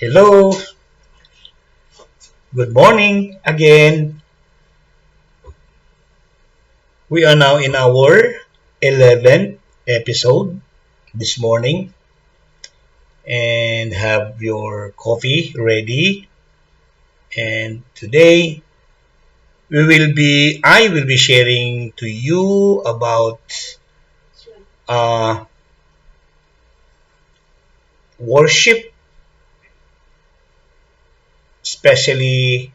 Hello, good morning again. We are now in our 11th episode this morning and have your coffee ready. And today I will be sharing to you about uh, worship, especially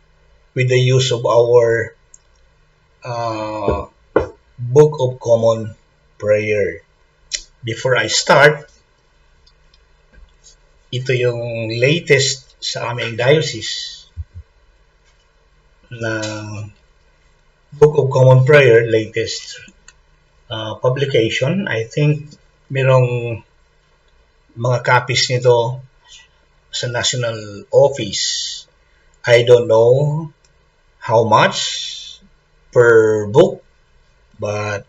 with the use of our uh, Book of Common Prayer. Before I start, ito yung latest sa aming diocese na Book of Common Prayer, latest publication. I think merong mga copies nito sa national office. I don't know how much per book, but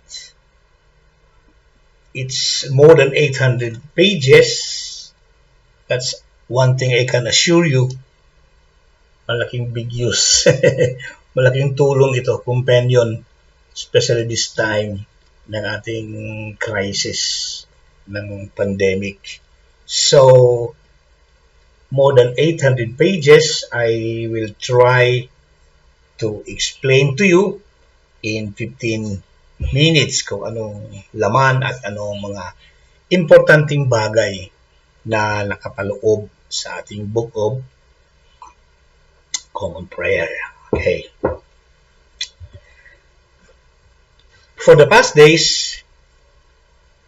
it's more than 800 pages. That's one thing I can assure you. Malaking big use. Malaking tulong ito, companion, especially this time ng ating crisis ng pandemic. So, more than 800 pages, I will try to explain to you in 15 minutes kung anong laman at anong mga importanteng bagay na nakapaloob sa ating Book of Common Prayer. Okay. For the past days,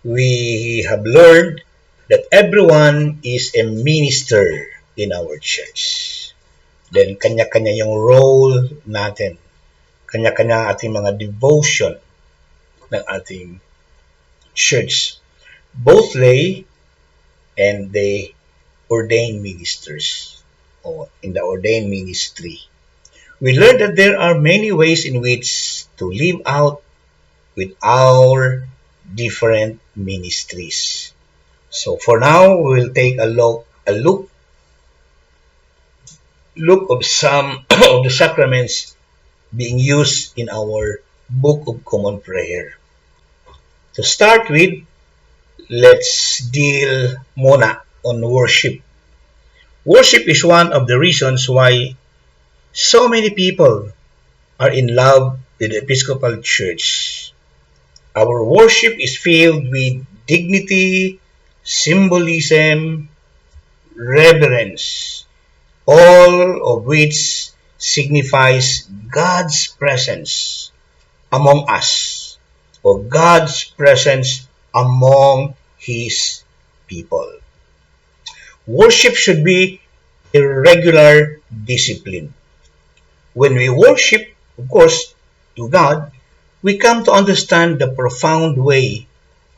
we have learned that everyone is a minister in our church. Then, kanya-kanya yung role natin. Kanya-kanya ating mga devotion ng ating church. Both lay and the ordained ministers or in the ordained ministry. We learned that there are many ways in which to live out with our different ministries. So for now, we will take a look of some of the sacraments being used in our Book of Common Prayer. To start with, let's deal muna on worship. Worship is one of the reasons why so many people are in love with the Episcopal Church. Our worship is filled with dignity, symbolism, reverence, all of which signifies God's presence among us, or God's presence among His people. Worship should be a regular discipline. When we worship, of course, to God, we come to understand the profound way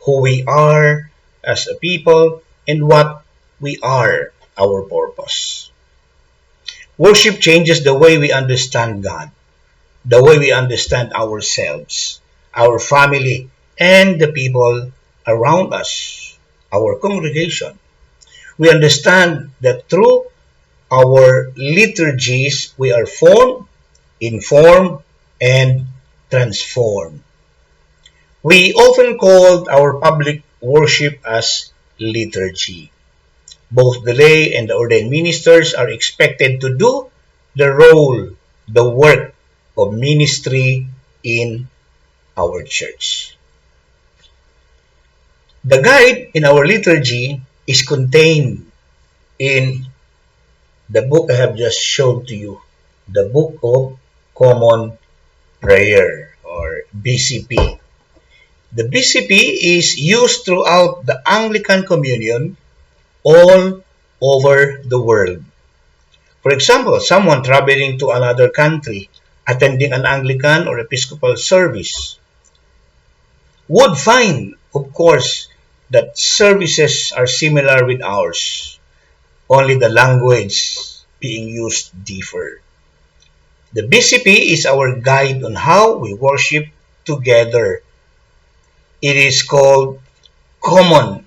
who we are as a people and what we are, our purpose. Worship changes the way we understand God, the way we understand ourselves, our family, and the people around us, our congregation. We understand that through our liturgies, we are formed, informed, and transformed. We often call our public worship as liturgy. Both the lay and the ordained ministers are expected to do the role, the work of ministry in our church. The guide in our liturgy is contained in the book I have just shown to you, the Book of Common Prayer, or BCP. The BCP is used throughout the Anglican Communion all over the world. For example, someone traveling to another country, attending an Anglican or Episcopal service, would find, of course, that services are similar with ours, only the language being used differ. The BCP is our guide on how we worship together. It is called common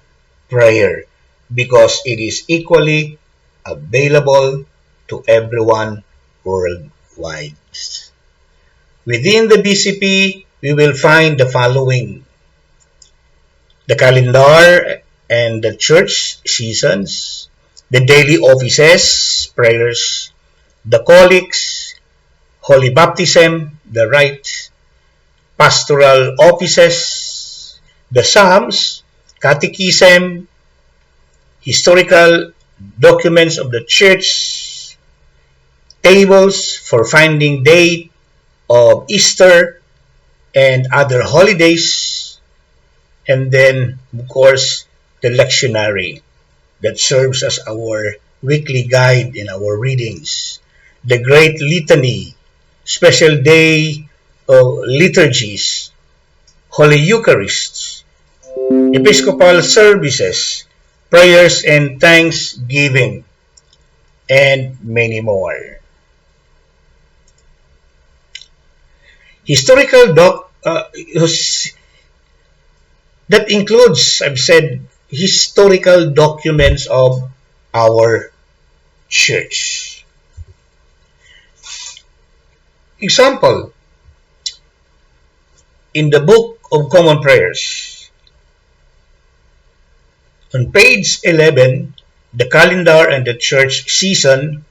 prayer because it is equally available to everyone worldwide. Within the BCP, we will find the following: the calendar and the church seasons, the daily offices, prayers, the collects, holy baptism, the rite, pastoral offices, the psalms, catechism, historical documents of the church, tables for finding date of Easter and other holidays, and then, of course, the lectionary that serves as our weekly guide in our readings, the Great Litany, special day liturgies, Holy Eucharists, Episcopal services, prayers and thanksgiving, and many more. Historical that includes, I've said, historical documents of our church. Example, in the Book of Common Prayers, on page 11, the calendar and the church season,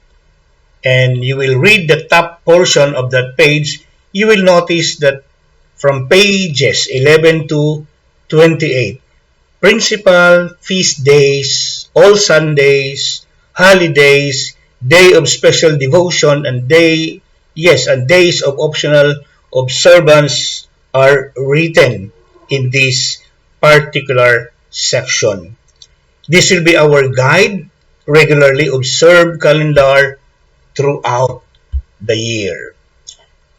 and you will read the top portion of that page, you will notice that from pages 11 to 28, principal feast days, all Sundays, holidays, day of special devotion, and days of optional observance are written in this particular section. This will be our guide, regularly observed calendar throughout the year.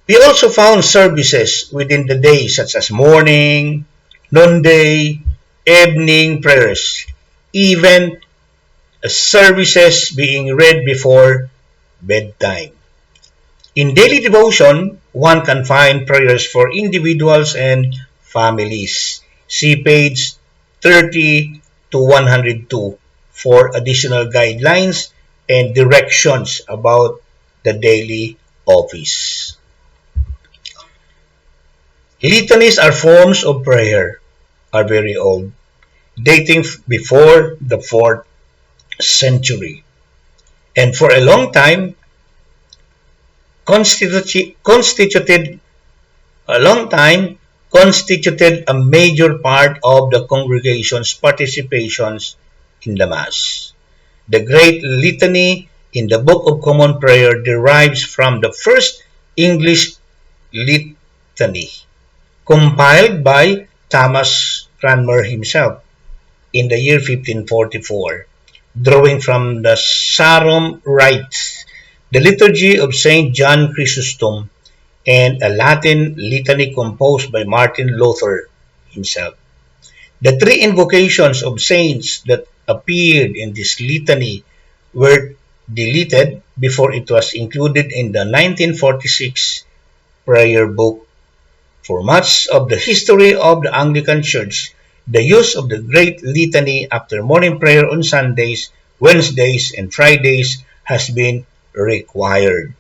We also found services within the day such as morning, noonday, evening prayers, even services being read before bedtime. In daily devotion, one can find prayers for individuals and families. See page 30 to 102 for additional guidelines and directions about the daily office. Litanies are forms of prayer, are very old, dating before the 4th century, and for a long time constituted a major part of the congregation's participations in the Mass. The Great Litany in the Book of Common Prayer derives from the first English litany, compiled by Thomas Cranmer himself in the year 1544, drawing from the Sarum Rites, the Liturgy of St. John Chrysostom, and a Latin litany composed by Martin Luther himself. The three invocations of saints that appeared in this litany were deleted before it was included in the 1946 prayer book. For much of the history of the Anglican Church, the use of the Great Litany after morning prayer on Sundays, Wednesdays, and Fridays has been required.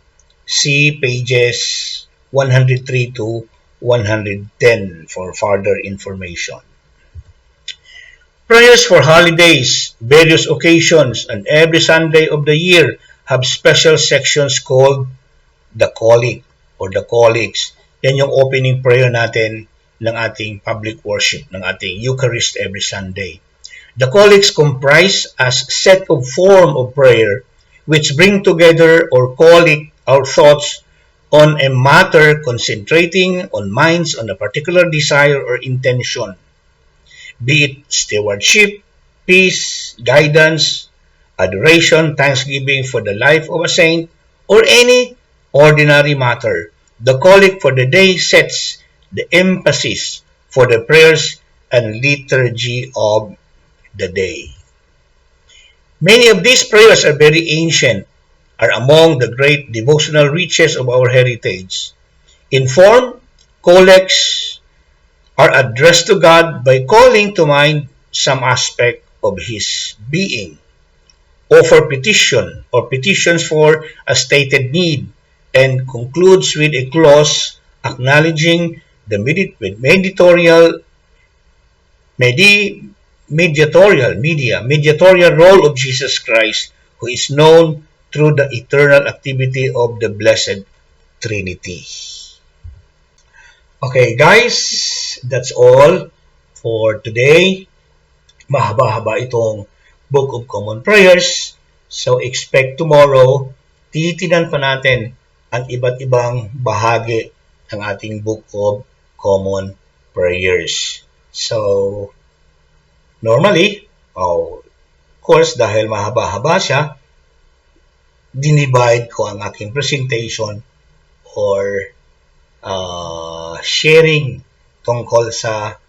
See pages 103 to 110 for further information. Prayers for holidays, various occasions, and every Sunday of the year have special sections called the Collect or the Collects. Yan yung opening prayer natin ng ating public worship, ng ating Eucharist every Sunday. The Collects comprise a set of form of prayer which bring together or collect our thoughts on a matter, concentrating on minds on a particular desire or intention, be it stewardship, peace, guidance, adoration, thanksgiving for the life of a saint, or any ordinary matter. The collect for the day sets the emphasis for the prayers and liturgy of the day. Many of these prayers are very ancient, are among the great devotional riches of our heritage. In form, collects are addressed to God by calling to mind some aspect of His being. offer petition or petitions for a stated need, and concludes with a clause acknowledging the mediatorial role of Jesus Christ, who is known through the eternal activity of the Blessed Trinity. Okay, guys, that's all for today. Mahaba-haba itong Book of Common Prayers. So, expect tomorrow, titinan pa natin ang iba't ibang bahagi ng ating Book of Common Prayers. So, normally, of course, dahil mahaba-haba siya, dinivide ko ang aking presentation or sharing tungkol sa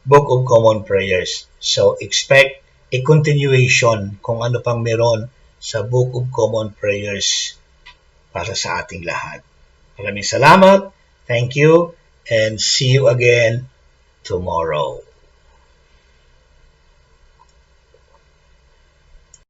Book of Common Prayers. So, expect a continuation kung ano pang meron sa Book of Common Prayers para sa ating lahat. Maraming salamat, thank you, and see you again tomorrow.